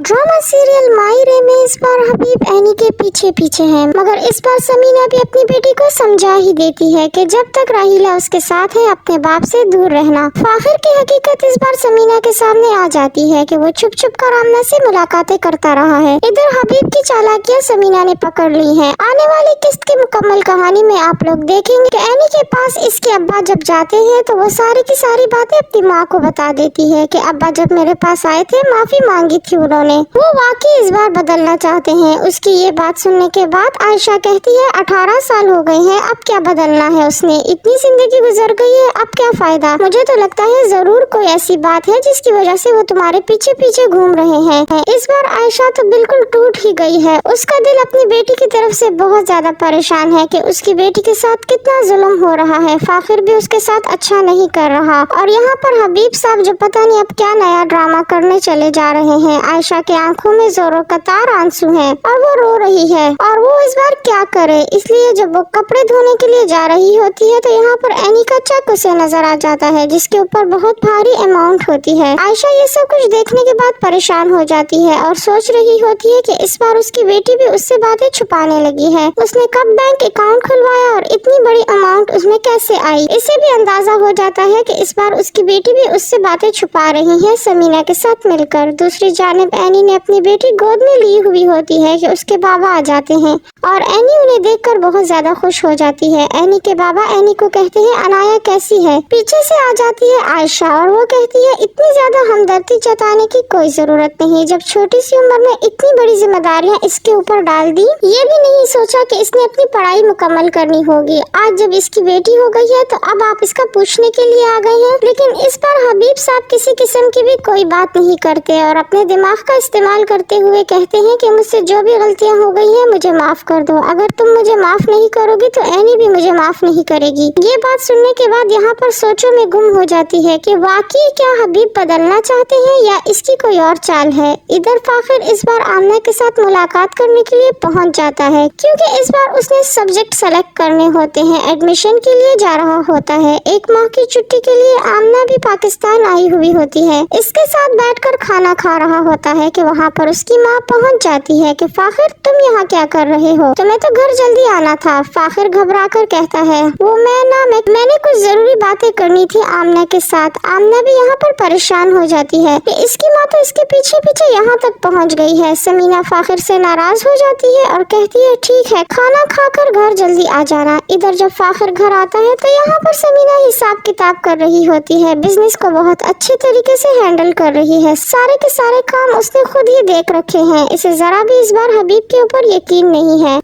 Drama serial मायरे में इस बार हबीब एनी के पीछे पीछे है, मगर इस बार समीना भी अपनी बेटी को समझा ही देती है कि जब तक राहिला उसके साथ है अपने बाप से दूर रहना। फाखिर की हकीकत इस बार समीना के सामने आ जाती है कि वो छुप छुप कर आमना से मुलाकातें करता रहा है। इधर हबीब की चालाकियां समीना ने पकड़ ली है। आने वाली किस्त की मुकम्मल कहानी में आप लोग देखेंगे कि एनी के पास इसके अब्बा जब जाते हैं तो वो सारी की सारी बातें अपनी माँ को बता देती है कि अब्बा जब मेरे पास आए थे माफी मांगी थी उन्होंने, वो वाकई इस बार बदलना चाहते हैं। उसकी ये बात सुनने के बाद आयशा कहती है 18 साल हो गए हैं, अब क्या बदलना है, उसने इतनी जिंदगी गुजर गई है, अब क्या फायदा। मुझे तो लगता है जरूर कोई ऐसी बात है जिसकी वजह से वो तुम्हारे पीछे पीछे घूम रहे हैं। इस बार आयशा तो बिल्कुल टूट ही गई है। उसका दिल अपनी बेटी की तरफ से बहुत ज्यादा परेशान है कि उसकी बेटी के साथ कितना जुल्म हो रहा है। फाखिर भी उसके साथ अच्छा नहीं कर रहा और यहाँ पर हबीब साहब जो पता नहीं अब क्या नया ड्रामा करने चले जा रहे हैं। आयशा के आंखों में जोरों कतार आंसू हैं और वो रो रही है और वो इस बार क्या करे। इसलिए जब वो कपड़े धोने के लिए जा रही होती है तो यहाँ पर एनी का चेक उसे नजर आ जाता है जिसके ऊपर बहुत भारी अमाउंट होती है। आयशा ये सब कुछ देखने के बाद परेशान हो जाती है और सोच रही होती है कि इस बार उसकी बेटी भी उससे बातें छुपाने लगी है। उसने कब बैंक अकाउंट खुलवाया और इतनी बड़ी अमाउंट उसमें कैसे आई। इसे भी अंदाजा हो जाता है कि इस बार उसकी बेटी भी उससे बातें छुपा रही है समीना के साथ मिलकर। दूसरी जानिब एनी ने अपनी बेटी गोद में ली हुई होती है कि उसके बाबा आ जाते हैं और एनी उन्हें देखकर बहुत ज्यादा खुश हो जाती है। एनी के बाबा एनी को कहते हैं अनाया कैसी है। पीछे से आ जाती है आयशा और वो कहती है इतनी ज्यादा हमदर्दी जताने की कोई जरूरत नहीं, जब छोटी सी उम्र में इतनी बड़ी जिम्मेदारियां इसके ऊपर डाल दी। ये भी नहीं सोचा कि इसने अपनी पढ़ाई मुकम्मल करनी होगी। आज जब इसकी बेटी हो गई है तो अब आप इसका पूछने के लिए आ गए हैं। लेकिन इस बार हबीब साहब किसी किस्म की भी कोई बात नहीं करते और अपने दिमाग का इस्तेमाल करते हुए कहते हैं कि मुझसे जो भी गलतियां हो गई हैं मुझे माफ कर दो। अगर तुम मुझे माफ नहीं करोगी तो एनी भी मुझे माफ नहीं करेगी। ये बात सुनने के बाद यहाँ पर सोचों में गुम हो जाती है कि वाकई क्या हबीब बदलना चाहते हैं या इसकी कोई और चाल है। इधर फाखिर इस बार आमना के साथ मुलाकात करने के लिए पहुँच जाता है क्योंकि इस बार उसने सब्जेक्ट सेलेक्ट करने होते हैं, एडमिशन के लिए जा रहा होता है। एक माह की छुट्टी के लिए आमना भी पाकिस्तान आई हुई होती है। इसके साथ बैठकर खाना खा रहा होता है कि वहाँ पर उसकी माँ पहुँच जाती है कि फाखिर तुम यहाँ क्या कर रहे हो, तुम्हें तो घर जल्दी आना था। फाखिर घबरा कर कहता है वो मैंने कुछ जरूरी बातें करनी थी आमना के साथ। आमना भी यहाँ पर परेशान हो जाती है कि इसकी माँ तो इसके पीछे पीछे यहाँ तक पहुँच गई है। समीना फाखिर से नाराज हो जाती है और कहती है ठीक है खाना खाकर घर जल्दी आ जाना। इधर जब फाखिर घर आता है तो यहाँ पर समीना हिसाब किताब कर रही होती है, बिजनेस को बहुत अच्छे तरीके से हैंडल कर रही है। सारे के सारे काम उसने खुद ही देख रखे हैं। इसे जरा भी इस बार हबीब के ऊपर यकीन नहीं है।